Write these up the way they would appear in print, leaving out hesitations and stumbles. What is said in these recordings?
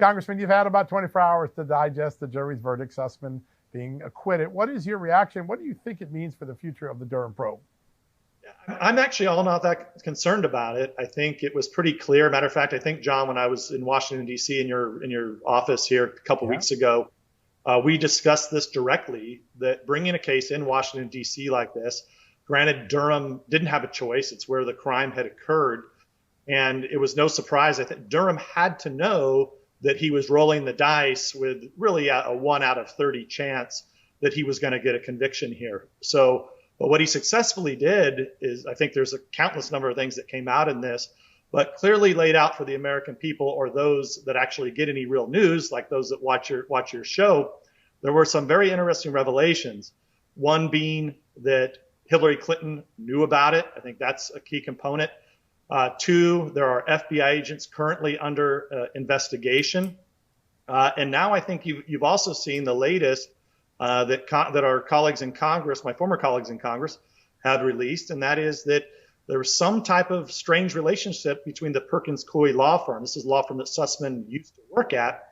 Congressman, you've had about 24 hours to digest the jury's verdict, Sussmann being acquitted. What is your reaction? What do you think it means for the future of the Durham probe? I'm actually all not that concerned about it. I think it was pretty clear. Matter of fact, I think, John, when I was in Washington, D.C. in your office here a couple weeks ago, we discussed this directly, that bringing a case in Washington, D.C. like this, granted, Durham didn't have a choice. It's where the crime had occurred. And it was no surprise. I think Durham had to know that he was rolling the dice with really a 1 out of 30 chance that he was going to get a conviction here. So, but what he successfully did is, I think there's a countless number of things that came out in this, but clearly laid out for the American people, or those that actually get any real news, like those that watch your show, there were some very interesting revelations. One being that Hillary Clinton knew about it. I think that's a key component. 2, there are FBI agents currently under investigation. And now I think you've also seen the latest that our colleagues in Congress, my former colleagues in Congress, had released, and that is that there was some type of strange relationship between the Perkins Coie law firm, this is a law firm that Sussmann used to work at,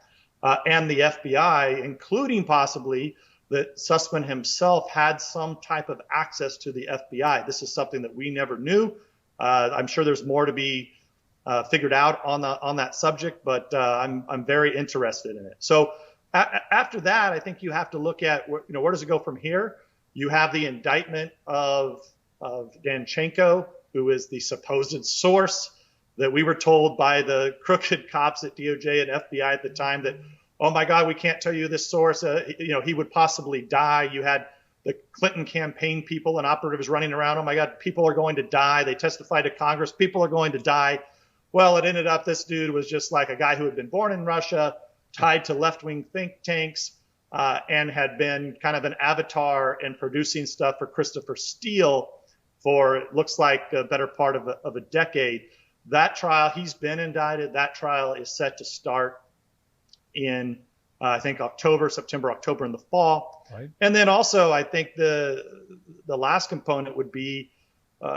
and the FBI, including possibly that Sussmann himself had some type of access to the FBI. This is something that we never knew. I'm sure there's more to be figured out on that subject, but I'm very interested in it. So after that, I think you have to look at where does it go from here? You have the indictment of Danchenko, who is the supposed source that we were told by the crooked cops at DOJ and FBI at the time that, oh my God, we can't tell you this source. He would possibly die. You had the Clinton campaign people and operatives running around. Oh my God, people are going to die. They testified to Congress. People are going to die. Well, it ended up this dude was just like a guy who had been born in Russia, tied to left-wing think tanks, and had been kind of an avatar and producing stuff for Christopher Steele for, it looks like, a better part of a decade. That trial, he's been indicted. That trial is set to start in, I think, September, October in the fall. Right. And then also, I think the last component would be,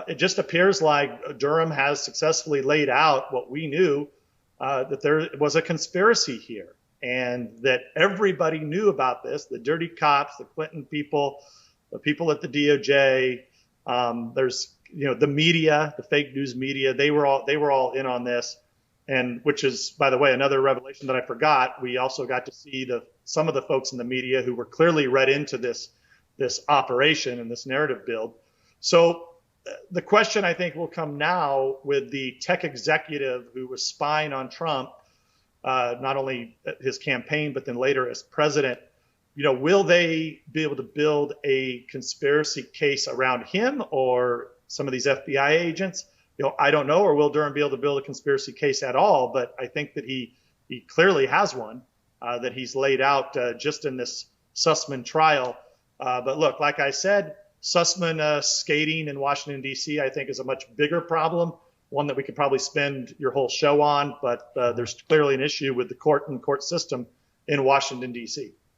it just appears like Durham has successfully laid out what we knew, that there was a conspiracy here, and that everybody knew about this, the dirty cops, the Clinton people, the people at the DOJ, there's, the media, the fake news media, they were all in on this. And which is, by the way, another revelation that I forgot. We also got to see some of the folks in the media who were clearly read into this operation and this narrative build. So the question, I think, will come now with the tech executive who was spying on Trump, not only his campaign, but then later as president. Will they be able to build a conspiracy case around him or some of these FBI agents? I don't know, or will Durham be able to build a conspiracy case at all? But I think that he clearly has one that he's laid out just in this Sussmann trial. But look, like I said, Sussmann skating in Washington, D.C., I think is a much bigger problem, one that we could probably spend your whole show on. But there's clearly an issue with the court and court system in Washington, D.C.